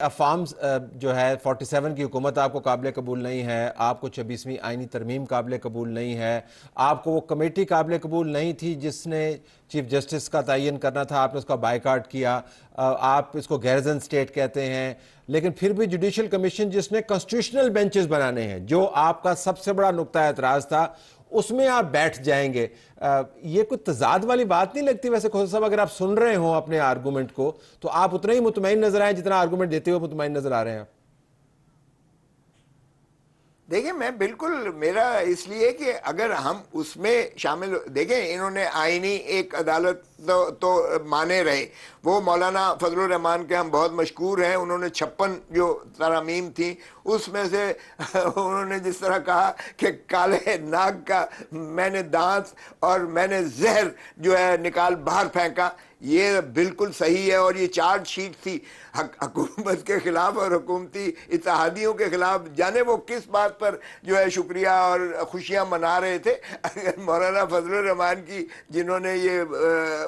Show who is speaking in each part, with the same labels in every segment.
Speaker 1: अफाम्स जो है 47 की हुकूमत आपको काबिल कबूल नहीं है, आपको 26वीं आइनी तरमीम काबिल कबूल नहीं है, आपको वो कमेटी काबिल कबूल नहीं थी जिसने चीफ जस्टिस का तयन करना था, आपने उसका बायकाट किया। आप इसको गैरजन स्टेट कहते हैं, लेकिन फिर भी जुडिशल कमीशन जिसने कॉन्स्टिट्यूशनल बेंचेस बनाने हैं, जो आपका सबसे बड़ा नुक्ता एतराज़ था, उसमें आप बैठ जाएंगे। ये कोई तजाद वाली बात नहीं लगती? वैसे खोसा साहब, अगर आप सुन रहे हो अपने आर्गूमेंट को तो आप उतना ही मुतमईन नजर आए जितना आर्गूमेंट देते हुए मुतमईन नजर आ रहे हैं।
Speaker 2: देखिए, मैं बिल्कुल, मेरा इसलिए कि अगर हम उसमें शामिल, देखें, इन्होंने आईनी एक अदालत तो माने रहे। वो मौलाना फजलुर रहमान के हम बहुत मशकूर हैं। उन्होंने 56 जो तरामीम थी उसमें से उन्होंने जिस तरह कहा कि काले नाग का मैंने दांत और मैंने जहर जो है निकाल बाहर फेंका, ये बिल्कुल सही है। और ये चार्जशीट थी हुकूमत के खिलाफ और हुकूमती इत्तेहादियों के खिलाफ, जाने वो किस बात पर जो है शुक्रिया और खुशियां मना रहे थे। अगर मौलाना फजलुर रहमान की, जिन्होंने ये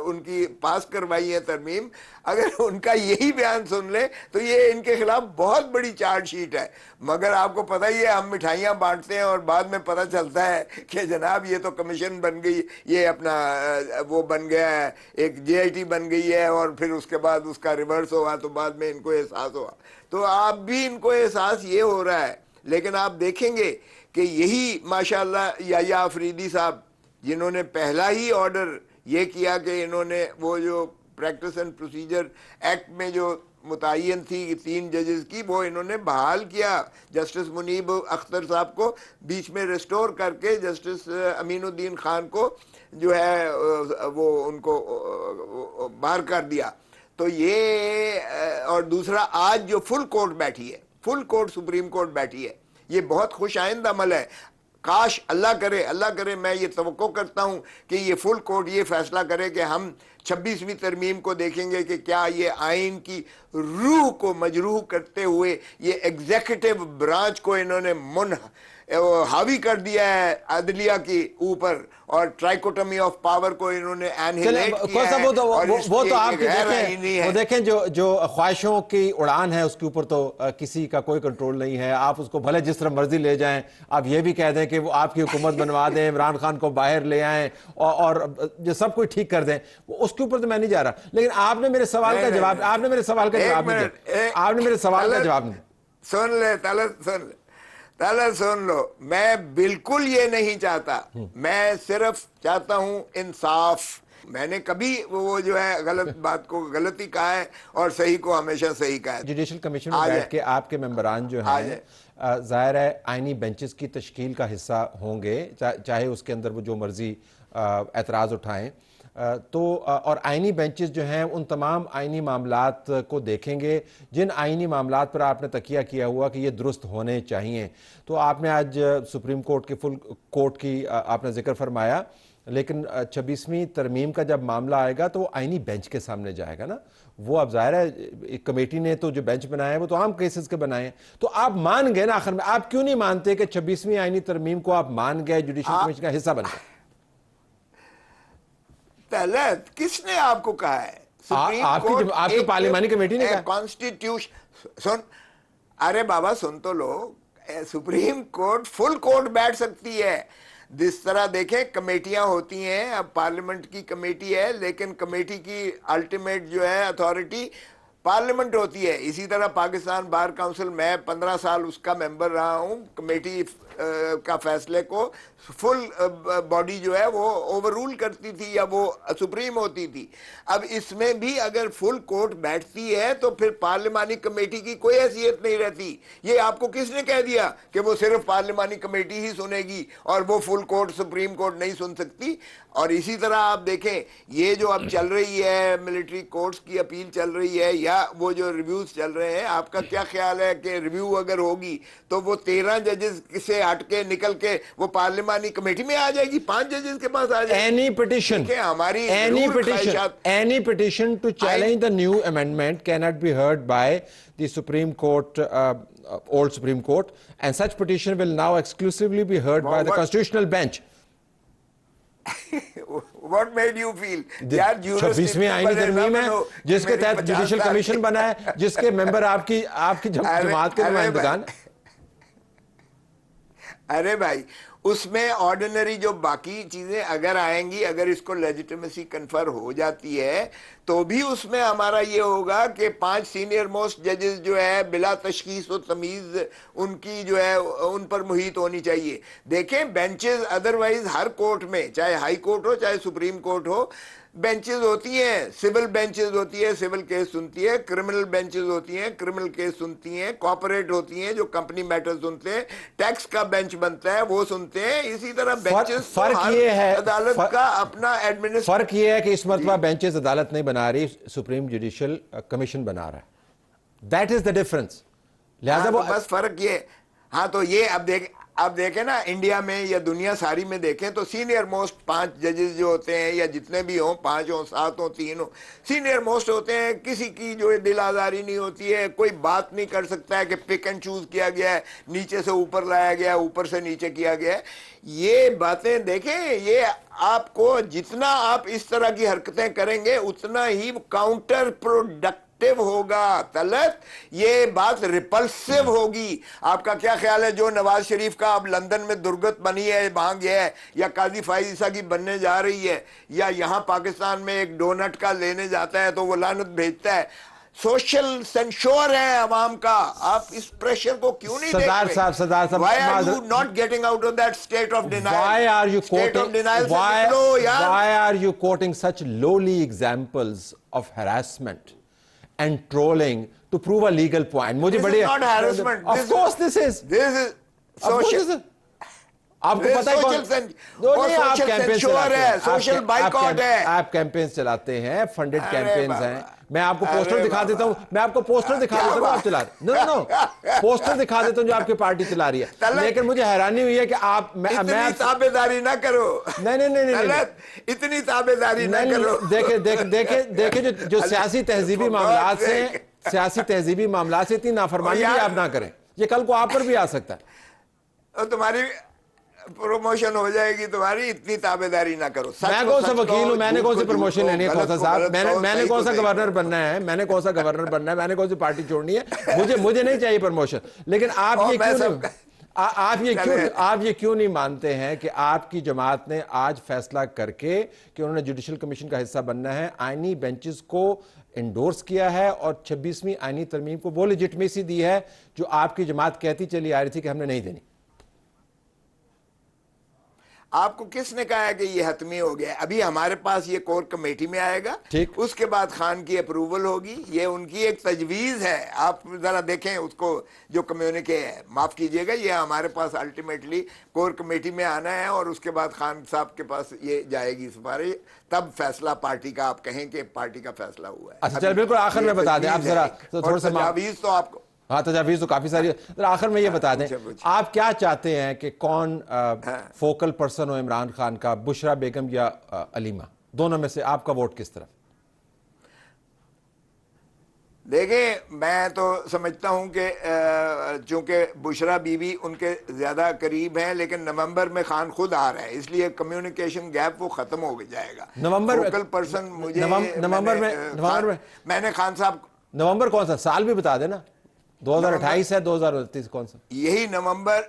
Speaker 2: उनकी पास करवाई है तरमीम, अगर उनका यही बयान सुन ले तो ये इनके खिलाफ बहुत बड़ी चार्जशीट है। मगर आपको पता ही है, हम मिठाइयाँ बांटते हैं और बाद में पता चलता है कि जनाब ये तो कमीशन बन गई, ये अपना वो बन गया है, एक JIT बन गई है, और फिर उसके बाद उसका रिवर्स हुआ तो बाद में इनको एहसास हुआ। तो आप भी इनको एहसास ये हो रहा है। लेकिन आप देखेंगे कि यही माशाल्लाह याया अफरीदी साहब, जिन्होंने पहला ही ऑर्डर ये किया कि इन्होंने वो जो प्रैक्टिस एंड प्रोसीजर एक्ट में जो मुतय्यन थी 3 जजेस की, वो इन्होंने बहाल किया। जस्टिस मुनीब अख्तर साहब को बीच में रिस्टोर करके जस्टिस अमीनुद्दीन खान को जो है वो उनको बाहर कर दिया। तो ये, और दूसरा आज जो फुल कोर्ट बैठी है, फुल कोर्ट सुप्रीम कोर्ट बैठी है, ये बहुत खुश आइंद अमल है। काश अल्लाह करे, मैं ये तवक्को करता हूँ कि ये फुल कोर्ट ये फैसला करे कि हम 26वीं तरमीम को देखेंगे कि क्या ये आइन की रूह को मजरूह करते हुए ये एग्जीक्यूटिव ब्रांच को इन्होंने हावी कर दिया है अदलिया की ऊपर, और ट्राइकोटमी ऑफ पावर को इन्होंने एनहिलेट किया है।
Speaker 1: वो तो आपके देखें, वो देखें जो ख्वाहिशों की उड़ान है उसके ऊपर तो किसी का कोई कंट्रोल नहीं है। आप उसको भले जिस तरह मर्जी ले जाएं, आप ये भी कह दें कि वो आपकी हुकूमत बनवा दें, इमरान खान को बाहर ले आएं और जो सब कुछ ठीक कर दें, उसके ऊपर तो मैं नहीं जा रहा। लेकिन आपने मेरे सवाल का जवाब, आपने मेरे सवाल का जवाब नहीं दिया। आपने मेरे सवाल का जवाब नहीं।
Speaker 2: सुन लो, मैं बिल्कुल ये नहीं चाहता, मैं सिर्फ चाहता हूं इंसाफ। मैंने कभी वो जो है गलत बात को गलती कहा है और सही को हमेशा सही कहा है।
Speaker 1: जुडिशल कमीशन में बैठ के आपके मेंबरान जो हैं, जाहिर है आइनी बेंचेस की तश्कील का हिस्सा होंगे, चाहे उसके अंदर वो जो मर्जी एतराज़ उठाएं, तो और आइनी बेंचेस जो हैं उन तमाम आइनी मामलात को देखेंगे जिन आइनी मामलात पर आपने तकिया किया हुआ कि ये दुरुस्त होने चाहिए। तो आपने आज सुप्रीम कोर्ट की फुल कोर्ट की आपने जिक्र फरमाया, लेकिन 26वीं तरमीम का जब मामला आएगा तो वो आइनी बेंच के सामने जाएगा ना। वो अब जाहिर है कमेटी ने तो जो बेंच बनाया है वो तो आम केसेस के बनाए हैं। तो आप मान गए ना आखिर में, आप क्यों नहीं मानते कि 26वीं आइनी तरमीम को आप मान गए, जुडिशल कमीशन का हिस्सा बन गए?
Speaker 2: तलत किसने आपको कहा है? सुप्रीम कोर्ट,
Speaker 1: आपकी पार्लिमानी कमेटी ने कहा।
Speaker 2: कॉन्स्टिट्यूशन सुन, अरे बाबा सुन तो लो, सुप्रीम कोर्ट फुल कोर्ट बैठ सकती है। जिस तरह देखें कमेटियां होती हैं, अब पार्लियामेंट की कमेटी है, लेकिन कमेटी की अल्टीमेट जो है अथॉरिटी पार्लियामेंट होती है। इसी तरह पाकिस्तान बार काउंसिल, मैं 15 साल उसका मेंबर रहा हूं। कमेटी का फैसले को फुल बॉडी जो है वो ओवररूल करती थी या वो सुप्रीम होती थी। अब इसमें भी अगर फुल कोर्ट बैठती है तो फिर पार्लिमानी कमेटी की कोई हैसियत नहीं रहती। ये आपको किसने कह दिया कि वो सिर्फ पार्लिमानी कमेटी ही सुनेगी और वो फुल कोर्ट सुप्रीम कोर्ट नहीं सुन सकती? और इसी तरह आप देखें, ये जो अब चल रही है मिलिट्री कोर्ट्स की अपील चल रही है, या वो जो रिव्यूज चल रहे हैं, आपका क्या ख्याल है कि रिव्यू अगर होगी तो वो 13 जजेस से हट के निकल के वो पार्लिमानी कमेटी में आ जाएगी, 5 जजेस के पास आ जाएगी?
Speaker 1: Any petition to challenge the new amendment can not be heard by the Supreme Court, old Supreme Court, and such petition will now exclusively be heard by the Constitutional Bench.
Speaker 2: What made you feel यार,
Speaker 1: 26वीं आईनी तरमीम है जिसके तहत judicial commission बना है, जिसके member आपकी आपकी जमात के नुमाइंदगान।
Speaker 2: अरे भाई, उसमें ऑर्डिनरी जो बाकी चीजें अगर आएंगी, अगर इसको लेजिटिमेसी कन्फर हो जाती है तो भी उसमें हमारा ये होगा कि 5 सीनियर मोस्ट जजेस जो है बिला तशखीस और तमीज उनकी जो है उन पर मुहित होनी चाहिए। देखें बेंचेस अदरवाइज हर कोर्ट में, चाहे हाई कोर्ट हो चाहे सुप्रीम कोर्ट हो, बेंचेस होती हैं, सिविल बेंचेस होती है, सिविल केस सुनती है, क्रिमिनल बेंचेस होती हैं, क्रिमिनल केस सुनती हैं, कॉर्पोरेट होती हैं जो कंपनी मैटर सुनते हैं, टैक्स का बेंच बनता है वो सुनते हैं। इसी तरह बेंचेस
Speaker 1: फर्क ये है,
Speaker 2: अदालत का अपना एडमिनिस्ट्रेशन,
Speaker 1: फर्क ये है कि इस मरतबा बेंचेस अदालत नहीं बना रही, सुप्रीम जुडिशल कमीशन बना रहा है। That is the difference. लिहाजा वो
Speaker 2: बस फर्क ये, हाँ तो ये अब देखें ना, इंडिया में या दुनिया सारी में देखें तो सीनियर मोस्ट 5 जजेस जो होते हैं, या जितने भी हों, 5 हो 7 हो 3 हो, सीनियर मोस्ट होते हैं। किसी की जो है दिल आजारी नहीं होती है, कोई बात नहीं कर सकता है कि पिक एंड चूज किया गया है, नीचे से ऊपर लाया गया है, ऊपर से नीचे किया गया है। ये बातें देखें, ये आपको जितना आप इस तरह की हरकतें करेंगे उतना ही काउंटर प्रोडक्टिव होगा तलत, ये बात रिपल्सिव होगी। आपका क्या ख्याल है, जो नवाज शरीफ का अब लंदन में दुर्गत बनी है, वहां गया है, या काजी फाइज ईसा की बनने जा रही है, या यहां पाकिस्तान में एक डोनट का लेने जाता है तो वो लानत भेजता है। सोशल सेंश्योर है अवाम का, आप इस प्रेशर को क्यों नहीं देख रहे?
Speaker 1: सरदार साहब,
Speaker 2: Why are you not getting out of that state of denial?
Speaker 1: Why are you
Speaker 2: State
Speaker 1: quoting?
Speaker 2: of denial से निकलो यार।
Speaker 1: Why are you quoting such lowly examples of harassment and trolling to prove a legal point? मुझे
Speaker 2: This
Speaker 1: बड़ी
Speaker 2: is not harassment.
Speaker 1: Of course this is.
Speaker 2: This is
Speaker 1: Of course
Speaker 2: social.
Speaker 1: this is. आपको पता है
Speaker 2: social
Speaker 1: आप campaign
Speaker 2: censure है, social boycott है।
Speaker 1: आप campaign चलाते हैं, फंडेड कैंपेन्स
Speaker 2: बाबा।
Speaker 1: हैं। मैं आपको पोस्टर
Speaker 2: अरे
Speaker 1: दिखा देता हूँ, मैं आपको पोस्टर दिखा
Speaker 2: क्या
Speaker 1: देता हूँ, आप
Speaker 2: बात?
Speaker 1: चला रहे। नो नो पोस्टर दिखा देता हूँ जो आपकी पार्टी चला रही है। लेकिन मुझे हैरानी हुई है कि आप
Speaker 2: इतनी ताबेदारी ना करो।
Speaker 1: नहीं,
Speaker 2: इतनी ताबेदारी ना करो।
Speaker 1: देखे जो सियासी तहजीबी मामलात से, सियासी तहजीबी मामलात से इतनी नाफरमानी भी आप ना करें, ये कल को आप पर भी आ सकता है।
Speaker 2: और तुम्हारी प्रमोशन हो जाएगी तुम्हारी, इतनी ताबेदारी ना करो।
Speaker 1: मैं कौन सा वकील हूं, मैंने कौन सी प्रमोशन लेनी है? खोसा साहब, मैंने कौन सा गवर्नर बनना है? मैंने कौन सा गवर्नर बनना है? मैंने कौन सी पार्टी छोड़नी है? मुझे नहीं चाहिए प्रमोशन। लेकिन आप ये क्यों नहीं मानते हैं कि आपकी जमात ने आज फैसला करके कि उन्होंने जुडिशल कमीशन का हिस्सा बनना है, आईनी बेंचेस को इंडोर्स किया है और 26वीं आईनी तरमीम को वो लेजिटिमेसी दी है जो आपकी जमात कहती चली आ रही थी कि हमने नहीं देनी?
Speaker 2: आपको किसने कहा है कि ये हतमी हो गया? अभी हमारे पास ये कोर कमेटी में आएगा,
Speaker 1: ठीक,
Speaker 2: उसके बाद खान की अप्रूवल होगी। ये उनकी एक तजवीज़ है, आप जरा देखें उसको, जो कम्युनिके है, माफ कीजिएगा, ये हमारे पास अल्टीमेटली कोर कमेटी में आना है और उसके बाद खान साहब के पास ये जाएगी सिफारिश, तब फैसला पार्टी का आप कहें कि पार्टी का फैसला हुआ है।
Speaker 1: अच्छा चल, बिल्कुल आखिर में बता दें आप जरा, थोड़ा सा
Speaker 2: तजवीज़ तो आपको,
Speaker 1: हाँ तजावीज़ तो काफ़ी सारी है। तो आखिर में ये बता दें आप क्या चाहते हैं कि कौन फोकल पर्सन हो इमरान खान का, बुशरा बेगम या अलीमा? दोनों में से आपका वोट किस तरफ?
Speaker 2: देखें, मैं तो समझता हूं कि चूंकि बुशरा बीवी उनके ज्यादा करीब हैं, लेकिन नवंबर में खान खुद आ रहा है, इसलिए कम्युनिकेशन गैप वो खत्म हो जाएगा।
Speaker 1: नवंबर
Speaker 2: फोकल पर्सन मुझे
Speaker 1: नवंबर में
Speaker 2: मैंने खान साहब,
Speaker 1: नवंबर कौन सा साल भी बता देना, 2028 है 2029 कौन सा?
Speaker 2: यही नवंबर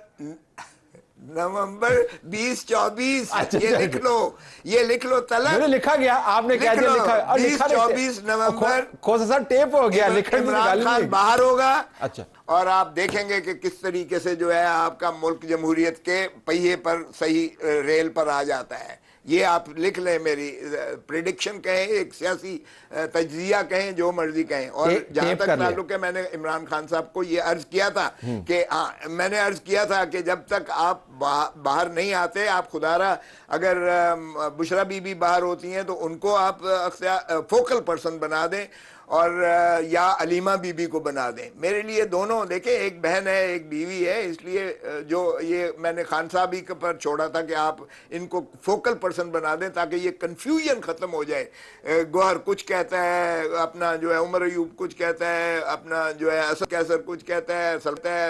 Speaker 2: 2024।
Speaker 1: अच्छा,
Speaker 2: ये लिख लो तलब,
Speaker 1: मैंने लिखा गया, आपने क्या दिया? लिखा
Speaker 2: 20-24 नवंबर।
Speaker 1: कौन सा टेप हो गया?
Speaker 2: इमरान खान बाहर होगा।
Speaker 1: अच्छा, और
Speaker 2: आप देखेंगे कि किस तरीके से जो है आपका मुल्क जमहूरियत के पहिए पर सही रेल पर आ जाता है। ये आप लिख लें, मेरी प्रेडिक्शन कहें, एक सियासी तज्जिया कहें, जो मर्जी कहें। और जहां तक ताल्लुक है, मैंने इमरान खान साहब को ये अर्ज किया था कि मैंने अर्ज किया था कि जब तक आप बाहर नहीं आते, आप खुदारा अगर बुशरा बीबी बाहर होती हैं तो उनको आप फोकल पर्सन बना दें और या अलीमा बीबी को बना दें। मेरे लिए दोनों, देखें, एक बहन है एक बीवी है, इसलिए जो ये मैंने खान साहब ही के पर छोड़ा था कि आप इनको फोकल पर्सन बना दें ताकि ये कंफ्यूजन ख़त्म हो जाए। गौहर कुछ कहता है, अपना जो है उमर अयूब कुछ कहता है, अपना जो है असद कैसर कुछ कहता है,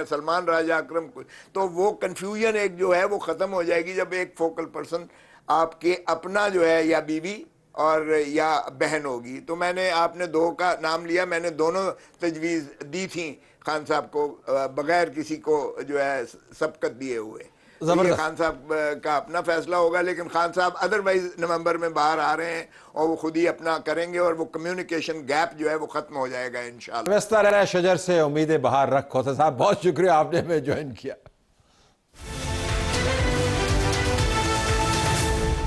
Speaker 2: सलमान राजा अकरम कुछ, तो वो कंफ्यूजन एक जो है वो ख़त्म हो जाएगी जब एक फोकल पर्सन आपके अपना जो है या बीवी और या बहन होगी। तो मैंने, आपने दो का नाम लिया, मैंने दोनों तजवीज़ दी थी खान साहब को, बगैर किसी को जो है सबकत दिए हुए। तो ये खान साहब का अपना फैसला होगा, लेकिन खान साहब अदरवाइज नवंबर में बाहर आ रहे हैं और वो खुद ही अपना करेंगे और वो कम्युनिकेशन गैप जो है वो खत्म हो जाएगा इंशाल्लाह।
Speaker 1: व्यस्त रहे शजर से उम्मीदें बाहर रखो। साहब बहुत शुक्रिया, आपने हमें ज्वाइन किया।